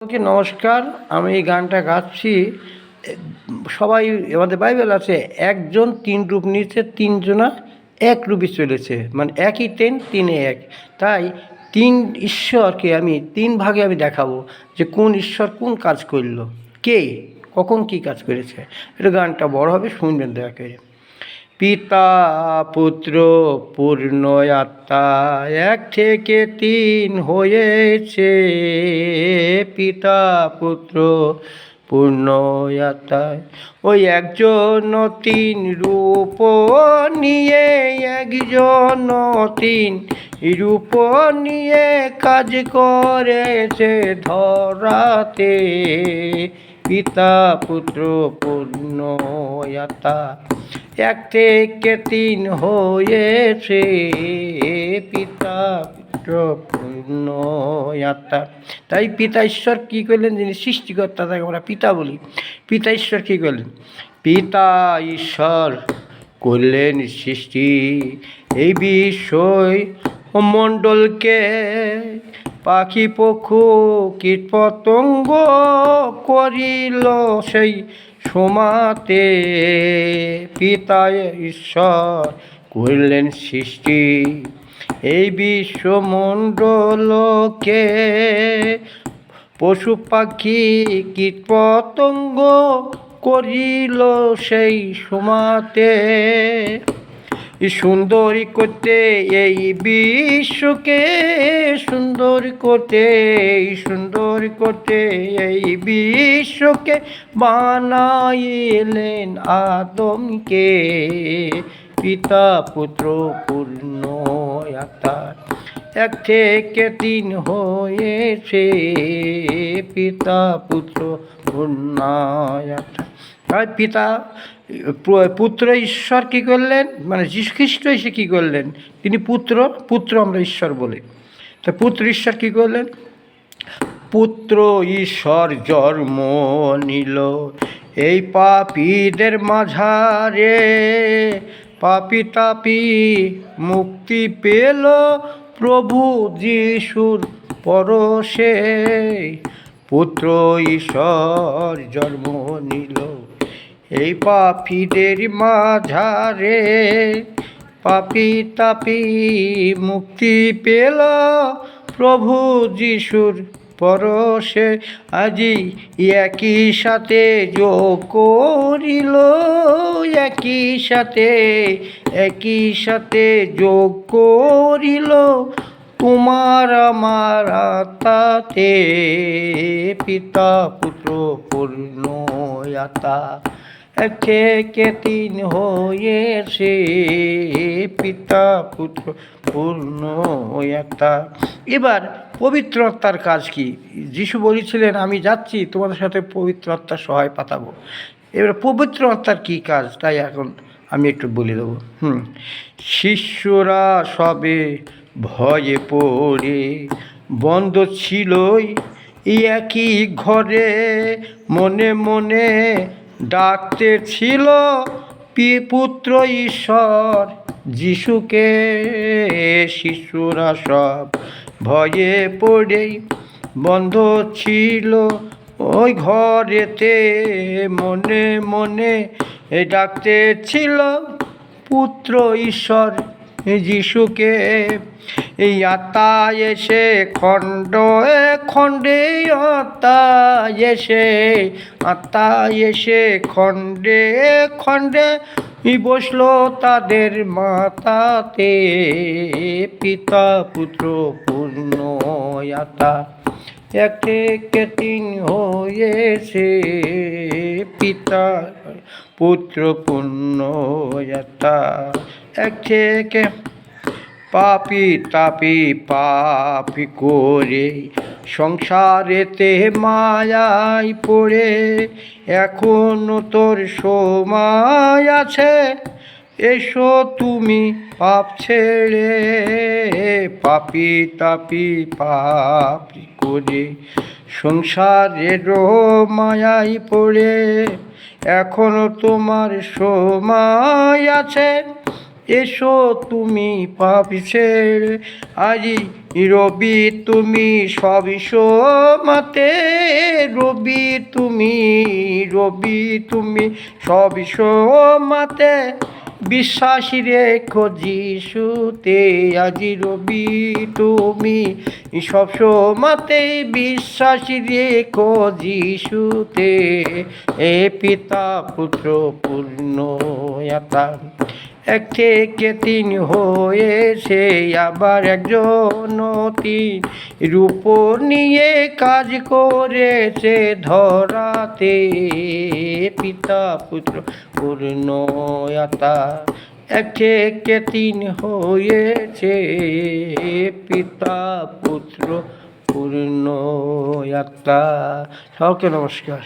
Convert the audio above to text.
সবাইকে নমস্কার। আমি এই গানটা গাচ্ছি। সবাই আমাদের বাইবেল আছে, একজন তিন রূপ নিয়েছে, তিনজনা এক রূপে চলেছে, মানে একই তিন, তিনে এক। তাই তিন ঈশ্বরকে আমি তিন ভাগে আমি দেখাবো যে কোন ঈশ্বর কোন কাজ করলো, কে কখন কি কাজ করেছে। এটা গানটা বড় হবে, শুনবেন দয়া করে। পিতা পুত্র পূর্ণ আত্মা এক থেকে তিন হয়েছে। পিতা পুত্র পূর্ণ আত্মায় ওই একজন তিন রূপ নিয়ে, একজন তিন রূপ নিয়ে কাজ করেছে ধরাতে। পিতা পুত্র পূর্ণ আত্মা এক থেকে তিন হয়েছে। পিতা পুত্র পূর্ণ আত্মা। তাই পিতা ঈশ্বর কী করলেন, যিনি সৃষ্টিকর্তা, তাকে আমরা পিতা বলি। পিতা ঈশ্বর কী করলেন? পিতা ঈশ্বর করলেন সৃষ্টি এই বিষয় মণ্ডলকে, পাখি পক্ষু কীট পতঙ্গ করিল সেই সমাতে। পিতা ঈশ্বর করলেন সৃষ্টি এই বিশ্বমণ্ডলকে, পশু পাখি কীট পতঙ্গ করিল সেই সমাতে। সুন্দরী করতে এই বিশ্বকে, সুন্দর করতে এই বিশ্বকে বানাইলেন আদমকে। পিতা পুত্র পূর্ণ আত্মা এক থেকে তিন হয়েছে। পিতা পুত্র পূর্ণ আত্মা। তাই পিতা পুত্র ঈশ্বর কী করলেন, মানে যীশু খ্রিস্ট এসে কী করলেন? তিনি পুত্র আমরা ঈশ্বর বলি। তা পুত্র ঈশ্বর কী করলেন? পুত্র ঈশ্বর জন্ম নিল এই পাপীদের মাঝারে, পাপী তাপী মুক্তি পেল প্রভু যিশুর পরশে। পুত্র ঈশ্বর জন্ম নিল এই পাপীদের মাঝারে, পাপী তাপী মুক্তি পেল প্রভু যিশুর পরশে। আজি একই সাথে যোগ করিল, একই সাথে যোগ করিল তোমার আমার আত্মাতে। পিতা পুত্র পূর্ণ আত্মা এক থেকে তিন হয়েছে। পিতা পুত্র পূর্ণ আত্মা। এবার পবিত্র আত্মার কাজ কি? যিশু বলেছিলেন, আমি যাচ্ছি তোমাদের সাথে পবিত্র আত্মার সহায় পাঠাবো। এবার পবিত্র আত্মার কী কাজ, তাই এখন আমি একটু বলে দেবো। শিষ্যরা সবে ভয়ে পড়ে বন্ধ ছিলই একই ঘরে, মনে মনে ডাকতে ছিল পুত্র ঈশ্বর যিশুকে। শিশুরা সব ভয়ে পড়েই বন্ধ ছিল ওই ঘরেতে, মনে মনে ডাকতে ছিল পুত্র ঈশ্বর যিশুকে। এই আত্মা এসে খণ্ডে খণ্ডে, আত্মা এসে খণ্ডে খণ্ডে বসলো তাদের মাতাতে। পিতা পুত্র পূর্ণ আত্মা এক থেকে তিন হয়েছে। পিতা পুত্র পূর্ণ আত্মা এক থেকে। পাপী তাপী পাপী করে সংসারেতে মায়ায় পড়ে, এখনো তোর সময় আছে, এসো তুমি পাপ ছেড়ে। পাপী তাপী পাপী করে সংসারের মায়ায় পড়ে, এখনো তোমার সময় আছে, এসো তুমি পাপী ছেড়ে, আজি রবি তুমি সবই সমাতে, রবি তুমি সবই সমাতে, বিশ্বাসী রেখো যিশুতে, আজি রবি তুমি সব সমাতে, বিশ্বাসী রেখো যিশুতে। এ পিতা পুত্র পূর্ণ আত্মা, এক থেকে তিন হয়েছে আবার একজন, তিন রূপ নিয়ে কাজ করেছে ধরাতে, পিতা পুত্র পূর্ণ আত্মা, এক থেকে তিন হয়েছে পিতা পুত্র পূর্ণ আত্মা। সকলকে নমস্কার।